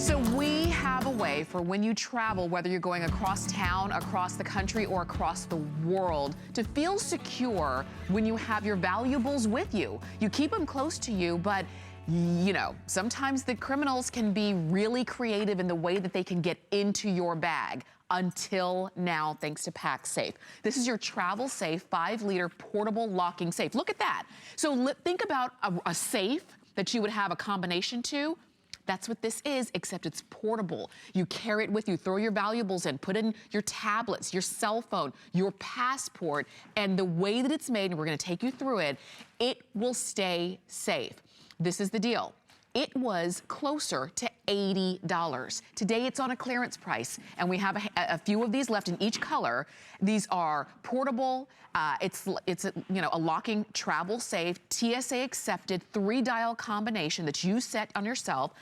So we have a way for when you travel, whether you're going across town, across the country, or across the world, to feel secure when you have your valuables with you. You keep them close to you, but you know, sometimes the criminals can be really creative in the way that they can get into your bag. Until now, thanks to Pacsafe. This is your Travelsafe 5-liter portable locking safe. Look at that. So think about a safe that you would have a combination to. That's what this is, except it's portable. You carry it with you, throw your valuables in, put in your tablets, your cell phone, your passport, and the way that it's made, and we're gonna take you through it, it will stay safe. This is the deal. It was closer to $80. Today it's on a clearance price, and we have a few of these left in each color. These are portable. It's you know, a locking travel safe, TSA accepted 3-dial combination that you set on yourself.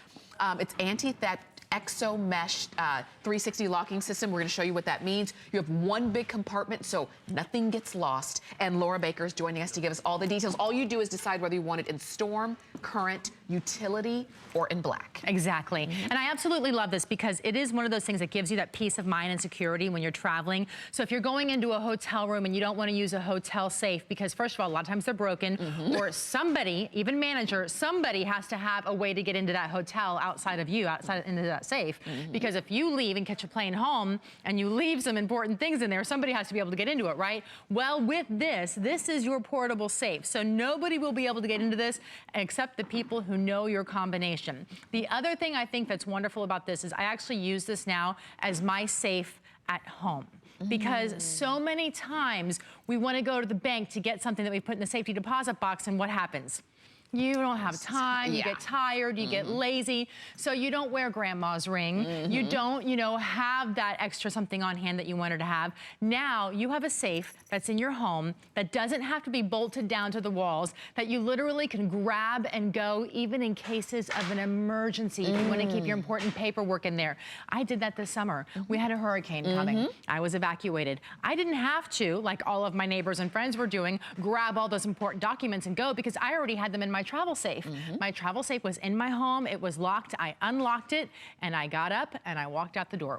It's anti-theft exo mesh 360 locking system. We're gonna show you what that means. You have one big compartment so nothing gets lost. And Laura Baker is joining us to give us all the details. All you do is decide whether you want it in storm, current, utility, or in black. Exactly. And I absolutely love this because it is one of those things that gives you that peace of mind and security when you're traveling. So if you're going into a hotel room and you don't want to use a hotel safe because first of all, a lot of times they're broken, or somebody, even manager, somebody has to have a way to get into that hotel outside of you, outside into that safe. Because if you leave and catch a plane home and you leave some important things in there, somebody has to be able to get into it, right? Well, with this is your portable safe. So nobody will be able to get into this except the people who know your combination. The other thing I think that's wonderful about this is I actually use this now as my safe at home. Because so many times we want to go to the bank to get something that we put in the safety deposit box, and what happens? You don't have time, you get tired, you get lazy, so you don't wear grandma's ring. You don't, you know, have that extra something on hand that you wanted to have. Now you have a safe that's in your home that doesn't have to be bolted down to the walls, that you literally can grab and go even in cases of an emergency. If you want to keep your important paperwork in there. I did that this summer. We had a hurricane coming. I was evacuated. I didn't have to, like all of my neighbors and friends were doing, grab all those important documents and go because I already had them in my travel safe. My travel safe was in my home. It was locked. I unlocked it and I got up and I walked out the door.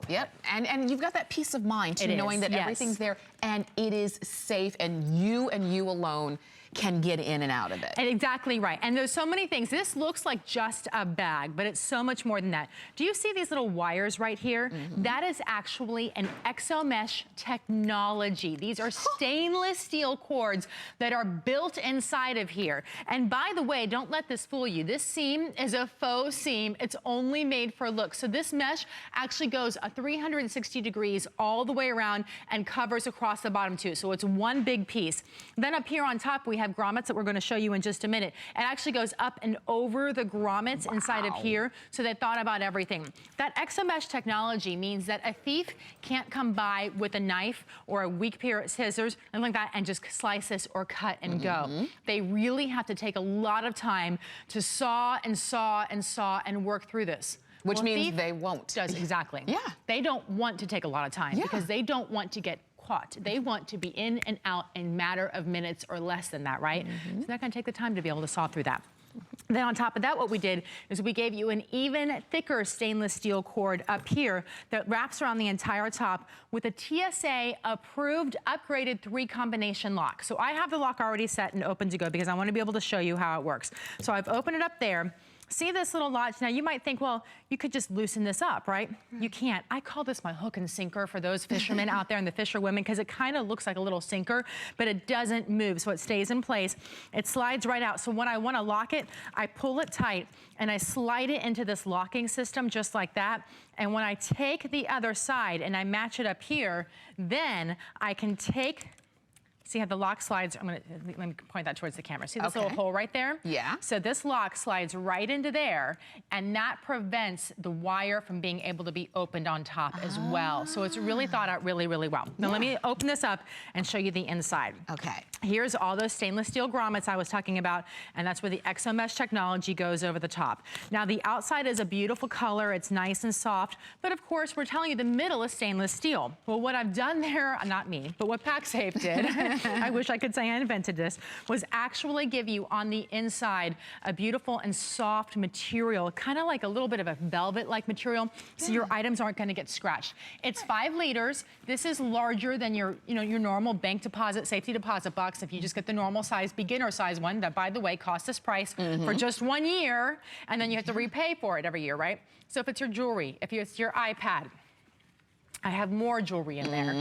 And you've got that peace of mind too, knowing that everything's there and it is safe and you alone can get in and out of it. Exactly right. And there's so many things. This looks like just a bag, but it's so much more than that. Do you see these little wires right here? That is actually an exo mesh technology. These are stainless steel cords that are built inside of here. And by the way, don't let this fool you. This seam is a faux seam. It's only made for look. So this mesh actually goes 360 degrees all the way around and covers across the bottom too. So it's one big piece. Then up here on top, we have grommets that we're going to show you in just a minute. It actually goes up and over the grommets inside of here, so they thought about everything. That exo mesh technology means that a thief can't come by with a knife or a weak pair of scissors and like that and just slice this or cut and go. They really have to take a lot of time to saw and saw and saw and work through this. Which means they won't. Exactly. They don't want to take a lot of time because they don't want to get caught. They want to be in and out in a matter of minutes or less than that, right? So they're gonna take the time to be able to saw through that. Then on top of that, what we did is we gave you an even thicker stainless steel cord up here that wraps around the entire top with a TSA approved, upgraded 3-combination lock. So I have the lock already set and open to go because I want to be able to show you how it works. So I've opened it up there. See this little latch? Now you might think, well, you could just loosen this up, right? You can't. I call this my hook and sinker for those fishermen out there and the fisherwomen because it kind of looks like a little sinker, but it doesn't move, so it stays in place. It slides right out. So when I want to lock it, I pull it tight and I slide it into this locking system just like that. And when I take the other side and I match it up here, then I can take. See how the lock slides, let me point that towards the camera. See this little hole right there? So this lock slides right into there, and that prevents the wire from being able to be opened on top as well. So it's really thought out really, really well. Now let me open this up and show you the inside. Here's all those stainless steel grommets I was talking about, and that's where the exo mesh technology goes over the top. Now the outside is a beautiful color, it's nice and soft, but of course we're telling you the middle is stainless steel. Well, what I've done there, not me, but what Pacsafe did, I wish I could say I invented this, was actually give you on the inside a beautiful and soft material, kind of like a little bit of a velvet-like material, so your items aren't going to get scratched. It's 5 liters. This is larger than your normal bank deposit, safety deposit box. If you just get the normal size, beginner size one, that, by the way, costs this price for just 1 year, and then you have to repay for it every year, right? So if it's your jewelry, if it's your iPad, I have more jewelry in there,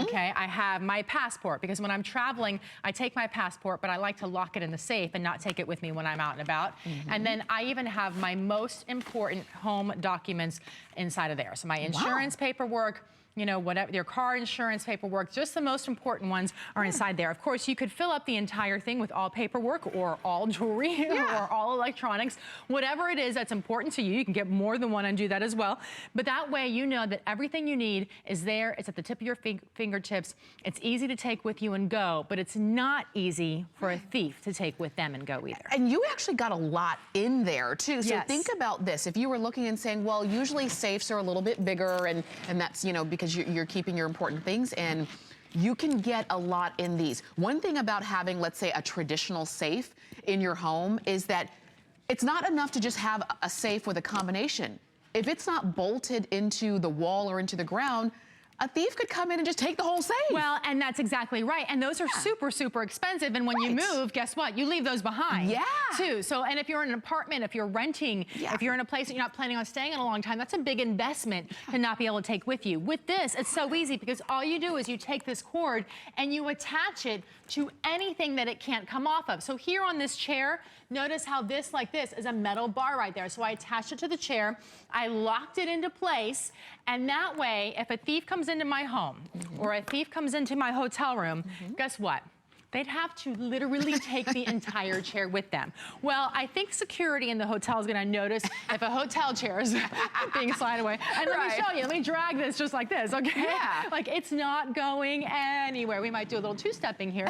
okay? I have my passport, because when I'm traveling, I take my passport, but I like to lock it in the safe and not take it with me when I'm out and about. And then I even have my most important home documents inside of there. So my insurance paperwork, you know, whatever, your car insurance paperwork, just the most important ones are inside there. Of course, you could fill up the entire thing with all paperwork or all jewelry or all electronics, whatever it is that's important to you. You can get more than one and do that as well. But that way, you know that everything you need is there. It's at the tip of your fingertips. It's easy to take with you and go, but it's not easy for a thief to take with them and go either. And you actually got a lot in there too. So think about this. If you were looking and saying, well, usually safes are a little bit bigger and that's, you know, because you're keeping your important things in, you can get a lot in these. One thing about having, let's say, a traditional safe in your home is that it's not enough to just have a safe with a combination. If it's not bolted into the wall or into the ground, a thief could come in and just take the whole safe. Well, and that's exactly right. And those are super, super expensive. And when you move, guess what? You leave those behind too. So, and if you're in an apartment, if you're renting, if you're in a place that you're not planning on staying in a long time, that's a big investment to not be able to take with you. With this, it's so easy because all you do is you take this cord and you attach it to anything that it can't come off of. So here on this chair, notice how this, like this, is a metal bar right there. So I attached it to the chair, I locked it into place, and that way, if a thief comes into my home or a thief comes into my hotel room, guess what? They'd have to literally take the entire chair with them. Well, I think security in the hotel is gonna notice if a hotel chair is being slid away. And let me show you, let me drag this just like this, okay? Like it's not going anywhere. We might do a little two-stepping here.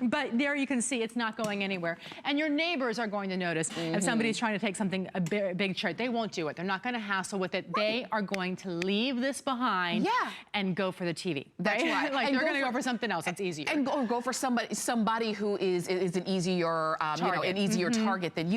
But there you can see it's not going anywhere. And your neighbors are going to notice if somebody's trying to take something, a big chair, they won't do it. They're not gonna hassle with it. They are going to leave this behind and go for the TV. That's right. Like they're gonna go for something else that's easier. Or go for somebody who is an easier, you know, an easier target than you.